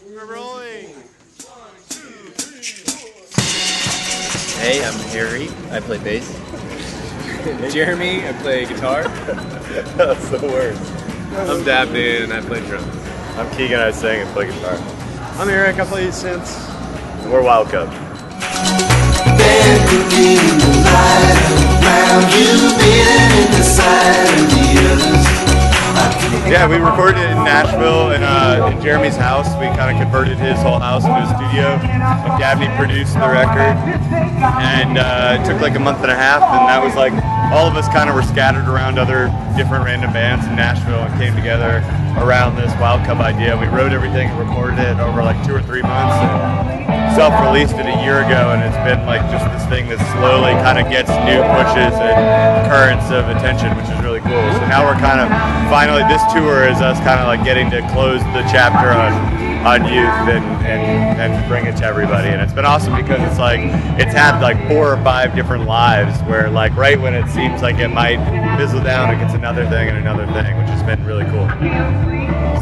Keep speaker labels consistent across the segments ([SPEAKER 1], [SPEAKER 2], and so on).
[SPEAKER 1] We're rolling.
[SPEAKER 2] Hey, I'm Harry. I play bass.
[SPEAKER 3] Jeremy, I play guitar.
[SPEAKER 1] That's the worst.
[SPEAKER 3] I'm Dabney and I play drums.
[SPEAKER 1] I'm Keegan. I sing and play guitar.
[SPEAKER 4] I'm Eric. I play synths.
[SPEAKER 1] And we're Wild Cub. Yeah, we recorded it in Nashville in Jeremy's house. We kind of converted his whole house into a studio. And Dabney produced the record. And it took like a month and a half, and that was like all of us kind of were scattered around other different random bands in Nashville and came together around this Wild Cub idea. We wrote everything and recorded it over like 2 or 3 months. And self-released it a year ago, and it's been like just this thing that slowly kind of gets new pushes and currents of attention, which is really cool. So now we're kind of finally, this tour is us kind of like getting to close the chapter on youth and bring it to everybody. And it's been awesome because it's like it's had like 4 or 5 different lives where like right when it seems like it might fizzle down, it gets another thing and another thing, which has been really cool.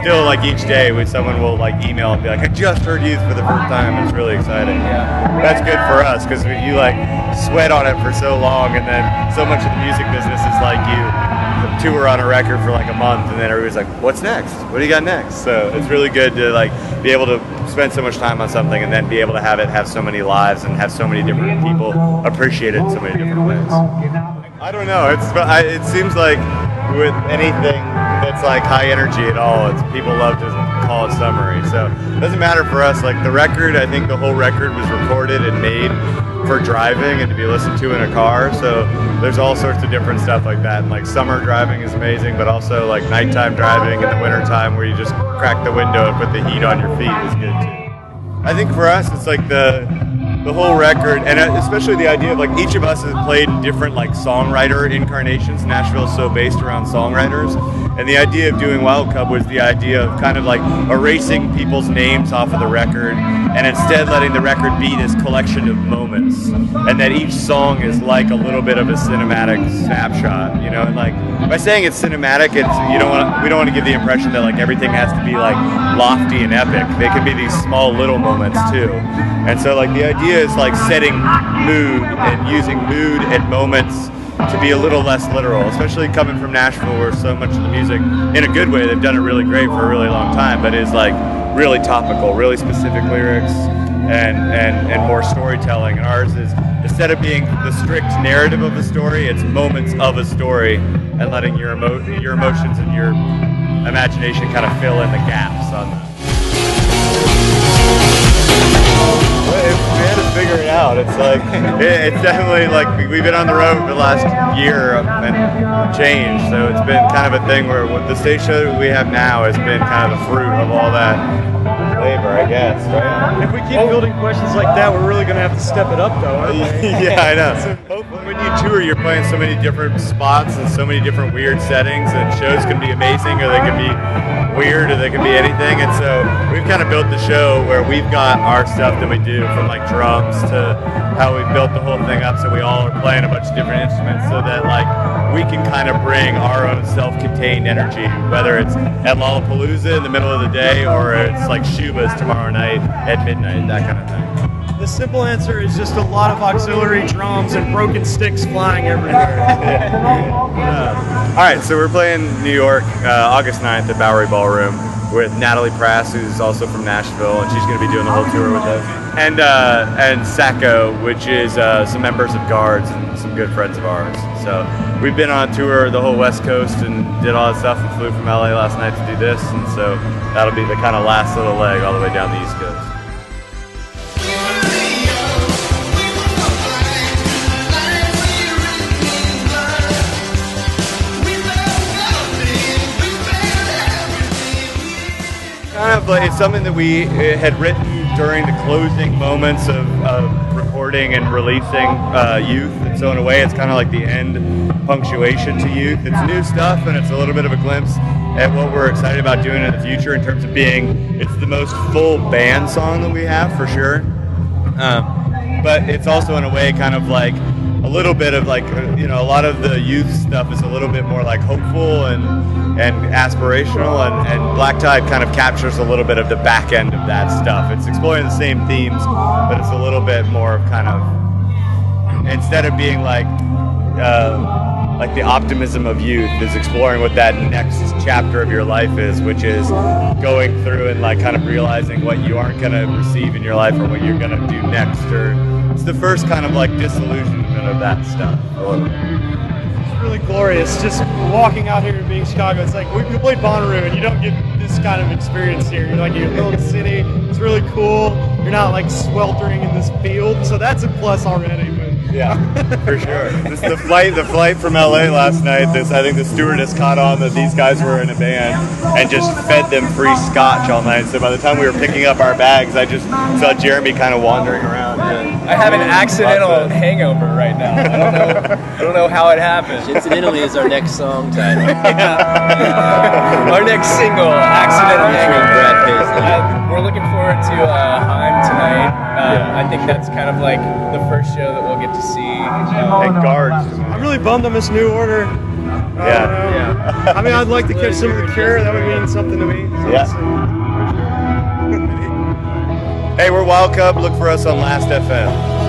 [SPEAKER 1] Still, like each day, someone will like email and be like, "I just heard youth for the first time." It's really exciting. Yeah, that's good for us because you like sweat on it for so long, and then so much of the music business is like you tour on a record for like a month, and then everybody's like, "What's next? What do you got next?" So it's really good to like be able to spend so much time on something, and then be able to have it have so many lives and have so many different people appreciate it in so many different ways. I don't know. It seems like with anything that's like high energy at all, people love to call it summary. So it doesn't matter for us. Like the record, I think the whole record was recorded and made for driving and to be listened to in a car. So there's all sorts of different stuff like that. And like summer driving is amazing, but also like nighttime driving in the wintertime where you just crack the window and put the heat on your feet is good too. I think for us, it's like the whole record, and especially the idea of like each of us has played in different like songwriter incarnations. Nashville is so based around songwriters, and the idea of doing Wild Cub was the idea of kind of like erasing people's names off of the record and instead letting the record be this collection of moments, and that each song is like a little bit of a cinematic snapshot, you know. And like by saying it's cinematic, we don't want to give the impression that like everything has to be like lofty and epic. They can be these small little moments too. And so like the idea is like setting mood and using mood and moments to be a little less literal, especially coming from Nashville where so much of the music, in a good way, they've done it really great for a really long time, but is like really topical, really specific lyrics and more storytelling. And ours is, instead of being the strict narrative of a story, it's moments of a story and letting your emotions and your imagination kind of fill in the gaps on that. We had to figure it out. It's like it's definitely like we've been on the road for the last year and change, so it's been kind of a thing where the stage show that we have now has been kind of the fruit of all that labor, I guess. Right?
[SPEAKER 4] If we keep building questions like that, we're really going to have to step it up, though, aren't we?
[SPEAKER 1] Yeah, I know. So when you tour, you're playing so many different spots and so many different weird settings, and shows can be amazing or they can be weird or they can be anything. And so we've kind of built the show where we've got our stuff that we do, from like drums to how we built the whole thing up so we all are playing a bunch of different instruments, so that like we can kind of bring our own self-contained energy, whether it's at Lollapalooza in the middle of the day or it's like Shuba's tomorrow night at midnight, that kind of thing.
[SPEAKER 4] The simple answer is just a lot of auxiliary drums and broken sticks flying everywhere.
[SPEAKER 1] All right, so we're playing New York August 9th at Bowery Ballroom with Natalie Prass, who's also from Nashville, and she's going to be doing the whole tour with us. And Sacco, which is some members of Guards and some good friends of ours. So we've been on tour the whole West Coast and did all that stuff and flew from LA last night to do this, and so that'll be the kind of last little leg all the way down the East Coast. Kind of, it's something that we had written during the closing moments of recording and releasing Youth, and so in a way it's kind of like the end punctuation to Youth. It's new stuff, and it's a little bit of a glimpse at what we're excited about doing in the future in terms of it's the most full band song that we have for sure, but it's also in a way kind of like a little bit of like, a lot of the Youth stuff is a little bit more like hopeful and and aspirational, and Blacktide kind of captures a little bit of the back end of that stuff. It's exploring the same themes, but it's a little bit more of kind of, instead of being like the optimism of youth, is exploring what that next chapter of your life is, which is going through and like kind of realizing what you aren't going to receive in your life or what you're going to do next. Or it's the first kind of like disillusionment of that stuff.
[SPEAKER 4] It's really glorious. Just walking out here and being Chicago, it's like we played Bonnaroo and you don't get this kind of experience here. You're like in a little city. It's really cool. You're not like sweltering in this field, so that's a plus already.
[SPEAKER 1] Yeah, for sure. The flight from LA last night, I think the stewardess caught on that these guys were in a band and just fed them free scotch all night. So by the time we were picking up our bags, I just saw Jeremy kind of wandering around.
[SPEAKER 3] I have an accidental hangover right now. I don't know how it happened.
[SPEAKER 2] Incidentally is our next song title.
[SPEAKER 3] Our next single, Accidental
[SPEAKER 2] Featuring
[SPEAKER 3] Hangover.
[SPEAKER 2] Brad Paisley.
[SPEAKER 3] We're looking forward to Haim tonight. I think that's kind of like the first show that we'll get to see.
[SPEAKER 1] And guards.
[SPEAKER 4] I'm really bummed I missed New Order.
[SPEAKER 1] Yeah.
[SPEAKER 4] I mean, I'd like to catch some of the Cure. That would mean something to me. So
[SPEAKER 1] Yeah. Hey, we're Wild Cub. Look for us on Last.fm.